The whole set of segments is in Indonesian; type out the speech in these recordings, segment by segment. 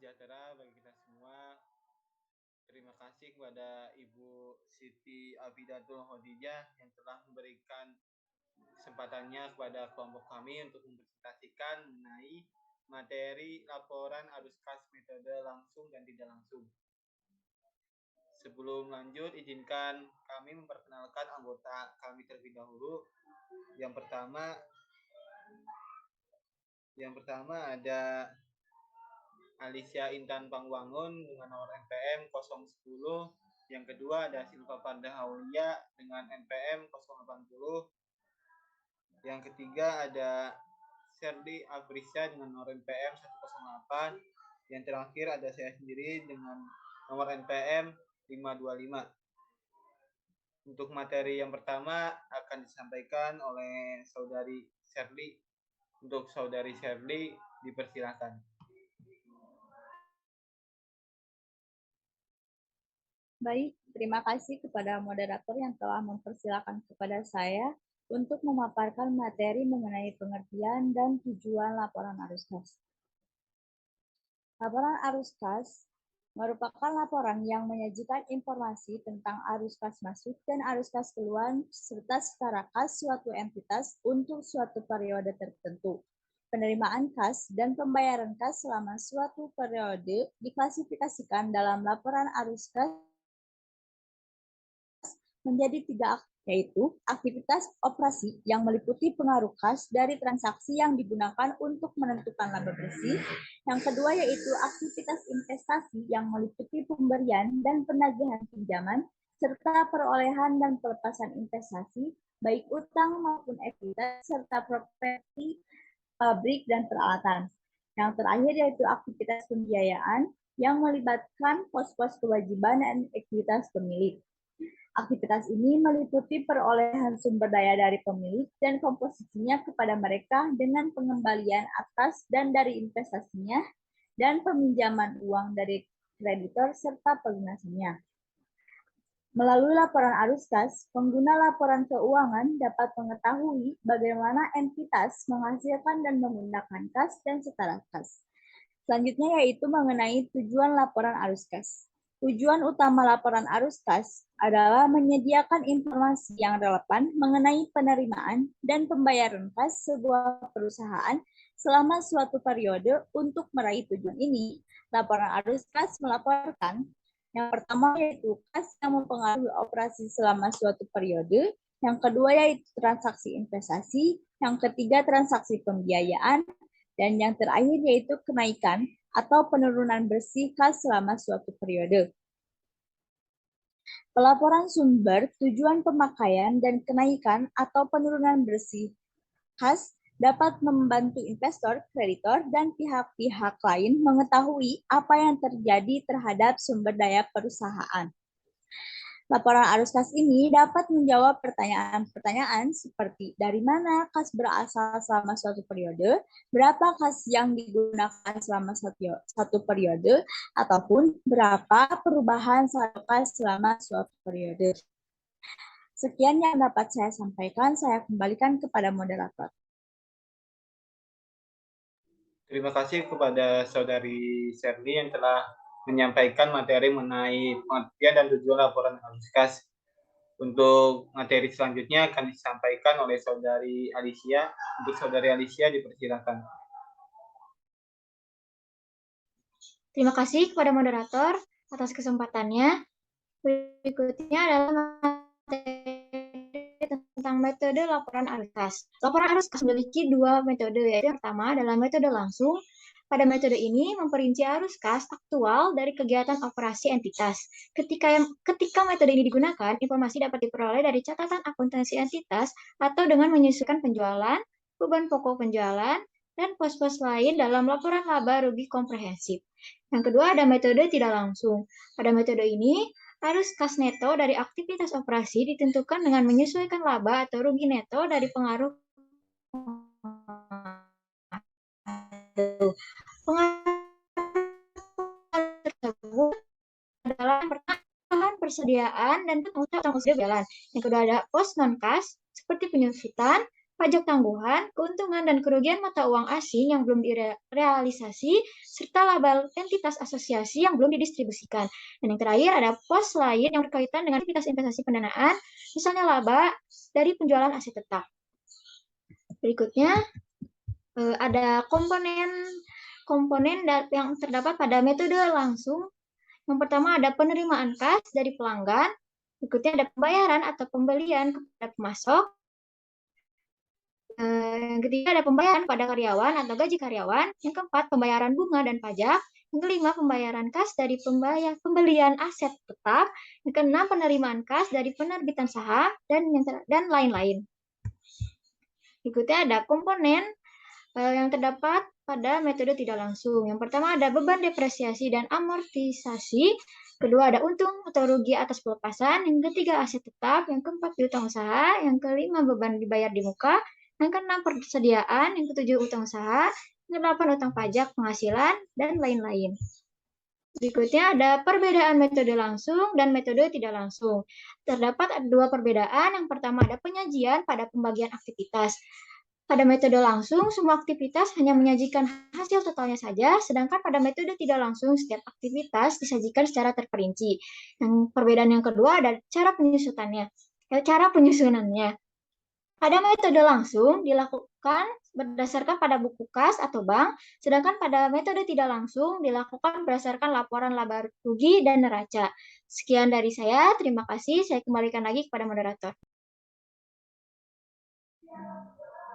sejahtera bagi kita semua. Terima kasih kepada Ibu Siti Abidatul Hodijah yang telah memberikan kesempatannya kepada kelompok kami untuk mempresentasikan mengenai materi laporan arus kas metode langsung dan tidak langsung. Sebelum lanjut, izinkan kami memperkenalkan anggota kami terlebih dahulu. Yang pertama ada Alicia Intan Pangwangun dengan nomor NPM 010. Yang kedua ada Silva Farda Aulia dengan NPM 080. Yang ketiga ada Sherly Afrisya dengan nomor NPM 108. Yang terakhir ada saya sendiri dengan nomor NPM 525. Untuk materi yang pertama akan disampaikan oleh Saudari Sherly. Untuk Saudari Sherly dipersilakan. Baik, terima kasih kepada moderator yang telah mempersilakan kepada saya untuk memaparkan materi mengenai pengertian dan tujuan laporan arus kas. Laporan arus kas merupakan laporan yang menyajikan informasi tentang arus kas masuk dan arus kas keluar serta secara kas suatu entitas untuk suatu periode tertentu. Penerimaan kas dan pembayaran kas selama suatu periode diklasifikasikan dalam laporan arus kas menjadi 3, yaitu aktivitas operasi yang meliputi pengaruh kas dari transaksi yang digunakan untuk menentukan laba bersih. Yang kedua yaitu aktivitas investasi yang meliputi pemberian dan penagihan pinjaman, serta perolehan dan pelepasan investasi, baik utang maupun ekuitas, serta properti, pabrik, dan peralatan. Yang terakhir yaitu aktivitas pembiayaan yang melibatkan pos-pos kewajiban dan ekuitas pemilik. Aktivitas ini meliputi perolehan sumber daya dari pemilik dan komposisinya kepada mereka dengan pengembalian atas dan dari investasinya dan peminjaman uang dari kreditor serta pelunasannya. Melalui laporan arus kas, pengguna laporan keuangan dapat mengetahui bagaimana entitas menghasilkan dan menggunakan kas dan setara kas. Selanjutnya yaitu mengenai tujuan laporan arus kas. Tujuan utama laporan arus kas adalah menyediakan informasi yang relevan mengenai penerimaan dan pembayaran kas sebuah perusahaan selama suatu periode. Untuk meraih tujuan ini, laporan arus kas melaporkan yang pertama yaitu kas yang mempengaruhi operasi selama suatu periode, yang kedua yaitu transaksi investasi, yang ketiga transaksi pembiayaan, dan yang terakhir yaitu kenaikan atau penurunan bersih kas selama suatu periode. Pelaporan sumber, tujuan pemakaian, dan kenaikan atau penurunan bersih kas dapat membantu investor, kreditor, dan pihak-pihak lain mengetahui apa yang terjadi terhadap sumber daya perusahaan. Laporan arus kas ini dapat menjawab pertanyaan-pertanyaan seperti dari mana kas berasal selama suatu periode, berapa kas yang digunakan selama satu periode, ataupun berapa perubahan saldo kas selama suatu periode. Sekian yang dapat saya sampaikan, saya kembalikan kepada moderator. Terima kasih kepada Saudari Sherly yang telah menyampaikan materi mengenai pengertian dan tujuan laporan arus kas. Untuk materi selanjutnya akan disampaikan oleh Saudari Alicia. Untuk Saudari Alicia dipersilakan. Terima kasih kepada moderator atas kesempatannya. Berikutnya adalah materi tentang metode laporan arus kas. Laporan arus kas memiliki 2 metode, yaitu yang pertama adalah metode langsung. Pada metode ini memperinci arus kas aktual dari kegiatan operasi entitas. Ketika metode ini digunakan, informasi dapat diperoleh dari catatan akuntansi entitas atau dengan menyusulkan penjualan, beban pokok penjualan, dan pos-pos lain dalam laporan laba rugi komprehensif. Yang kedua ada metode tidak langsung. Pada metode ini, arus kas neto dari aktivitas operasi ditentukan dengan menyesuaikan laba atau rugi neto dari pengaruh tersebut adalah yang pertama persediaan dan utang jalan. Yang kedua ada pos non kas seperti penyusutan, pajak tangguhan, keuntungan dan kerugian mata uang asing yang belum direalisasi, serta laba entitas asosiasi yang belum didistribusikan. Dan yang terakhir ada pos lain yang berkaitan dengan aktivitas investasi pendanaan, misalnya laba dari penjualan aset tetap. Berikutnya ada komponen yang terdapat pada metode langsung. Yang pertama ada penerimaan kas dari pelanggan, berikutnya ada pembayaran atau pembelian kepada pemasok, yang ketiga ada pembayaran pada karyawan atau gaji karyawan. Yang keempat, pembayaran bunga dan pajak. Yang kelima, pembayaran kas dari pembelian aset tetap. Yang keenam, penerimaan kas dari penerbitan saham dan lain-lain. Berikutnya ada komponen yang terdapat pada metode tidak langsung. Yang pertama ada beban depresiasi dan amortisasi. Kedua ada untung atau rugi atas pelepasan. Yang ketiga aset tetap. Yang keempat piutang usaha. Yang kelima beban dibayar di muka. Yang keenam persediaan. Yang ketujuh utang usaha. Yang kedelapan utang pajak, penghasilan, dan lain-lain. Berikutnya ada perbedaan metode langsung dan metode tidak langsung. Terdapat dua perbedaan. Yang pertama ada penyajian pada pembagian aktivitas. Pada metode langsung, semua aktivitas hanya menyajikan hasil totalnya saja, sedangkan pada metode tidak langsung, setiap aktivitas disajikan secara terperinci. Yang perbedaan yang kedua ada cara penyusunannya. Pada metode langsung dilakukan berdasarkan pada buku kas atau bank, sedangkan pada metode tidak langsung dilakukan berdasarkan laporan laba rugi dan neraca. Sekian dari saya, terima kasih. Saya kembalikan lagi kepada moderator.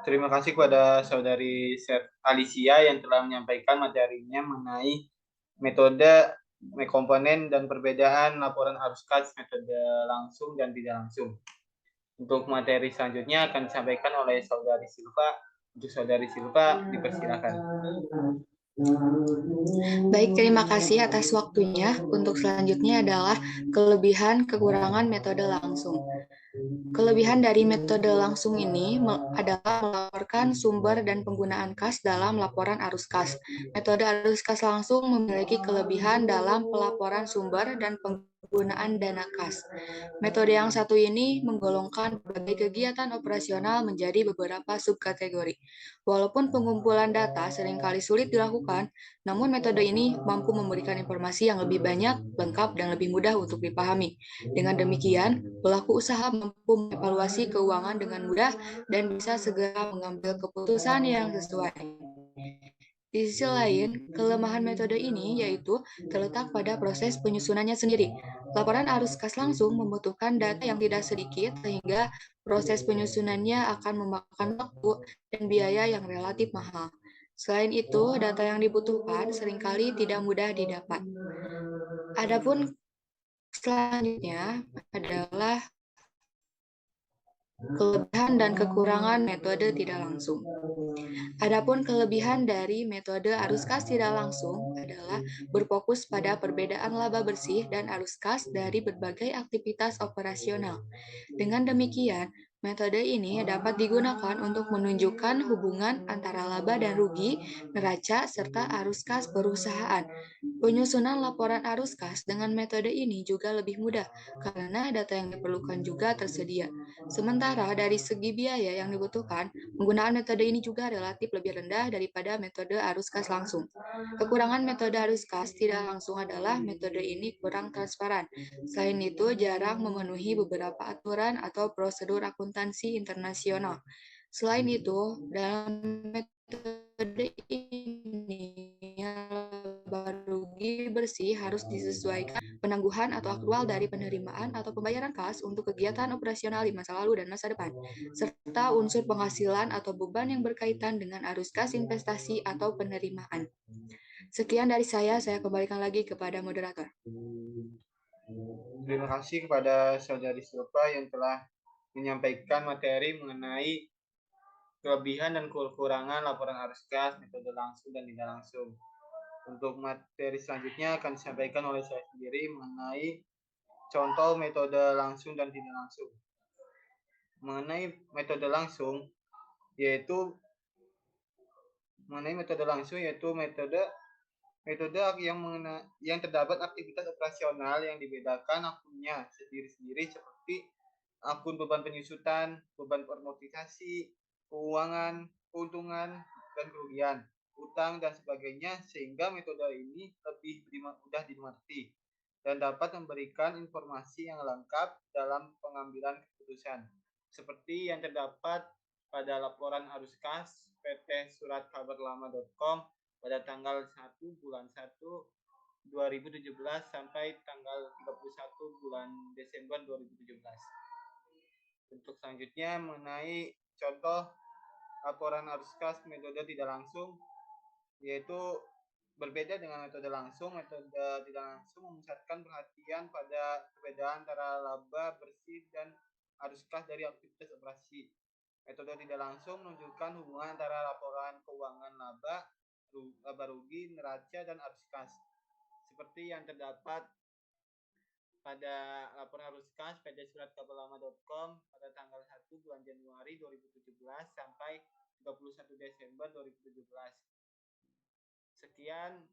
Terima kasih kepada Saudari Alicia yang telah menyampaikan materinya mengenai metode, komponen, dan perbedaan laporan arus kas metode langsung dan tidak langsung. Untuk materi selanjutnya akan disampaikan oleh Saudari Silva. Untuk Saudari Silva, dipersilakan. Baik, terima kasih atas waktunya. Untuk selanjutnya adalah kelebihan kekurangan metode langsung. Kelebihan dari metode langsung ini adalah melaporkan sumber dan penggunaan kas dalam laporan arus kas. Metode arus kas langsung memiliki kelebihan dalam pelaporan sumber dan penggunaan dana kas. Metode yang satu ini menggolongkan berbagai kegiatan operasional menjadi beberapa subkategori. Walaupun pengumpulan data seringkali sulit dilakukan, namun metode ini mampu memberikan informasi yang lebih banyak, lengkap, dan lebih mudah untuk dipahami. Dengan demikian, pelaku usaha mampu mengevaluasi keuangan dengan mudah dan bisa segera mengambil keputusan yang sesuai. Di sisi lain, kelemahan metode ini yaitu terletak pada proses penyusunannya sendiri. Laporan arus kas langsung membutuhkan data yang tidak sedikit sehingga proses penyusunannya akan memakan waktu dan biaya yang relatif mahal. Selain itu, data yang dibutuhkan seringkali tidak mudah didapat. Adapun selanjutnya adalah kelebihan dan kekurangan metode tidak langsung. Adapun kelebihan dari metode arus kas tidak langsung adalah berfokus pada perbedaan laba bersih dan arus kas dari berbagai aktivitas operasional. Dengan demikian, metode ini dapat digunakan untuk menunjukkan hubungan antara laba dan rugi, neraca, serta arus kas perusahaan. Penyusunan laporan arus kas dengan metode ini juga lebih mudah karena data yang diperlukan juga tersedia. Sementara dari segi biaya yang dibutuhkan, penggunaan metode ini juga relatif lebih rendah daripada metode arus kas langsung. Kekurangan metode arus kas tidak langsung adalah metode ini kurang transparan. Selain itu, jarang memenuhi beberapa aturan atau prosedur akuntansi internasional. Selain itu, dalam metode ini laba rugi bersih harus disesuaikan penangguhan atau aktual dari penerimaan atau pembayaran kas untuk kegiatan operasional di masa lalu dan masa depan, serta unsur penghasilan atau beban yang berkaitan dengan arus kas investasi atau penerimaan. Sekian dari saya kembalikan lagi kepada moderator. Terima kasih kepada Saudari Silva yang telah menyampaikan materi mengenai kelebihan dan kekurangan laporan arus kas, metode langsung dan tidak langsung. Untuk materi selanjutnya akan disampaikan oleh saya sendiri mengenai contoh metode langsung dan tidak langsung. Mengenai metode langsung yaitu metode yang terdapat aktivitas operasional yang dibedakan akunnya sendiri-sendiri seperti akun beban penyusutan, beban amortisasi, keuangan, keuntungan, dan kerugian, utang, dan sebagainya, sehingga metode ini lebih mudah dimengerti dan dapat memberikan informasi yang lengkap dalam pengambilan keputusan, seperti yang terdapat pada laporan arus kas PT suratkabarlama.com pada tanggal 1 bulan 1 2017 sampai tanggal 31 bulan Desember 2017. Untuk selanjutnya mengenai contoh laporan arus kas metode tidak langsung, yaitu berbeda dengan metode langsung. Metode tidak langsung memusatkan perhatian pada perbedaan antara laba bersih dan arus kas dari aktivitas operasi. Metode tidak langsung menunjukkan hubungan antara laporan keuangan laba rugi, neraca, dan arus kas, seperti yang terdapat pada laporan arus kas PT suratkabarlama.com pada tanggal 1 bulan Januari 2017 sampai 31 Desember 2017. Sekian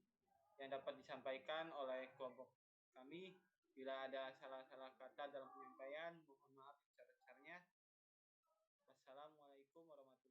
yang dapat disampaikan oleh kelompok kami. Bila ada salah-salah kata dalam penyampaian, mohon maaf sebesar-besarnya. Wassalamualaikum warahmatullahi wabarakatuh.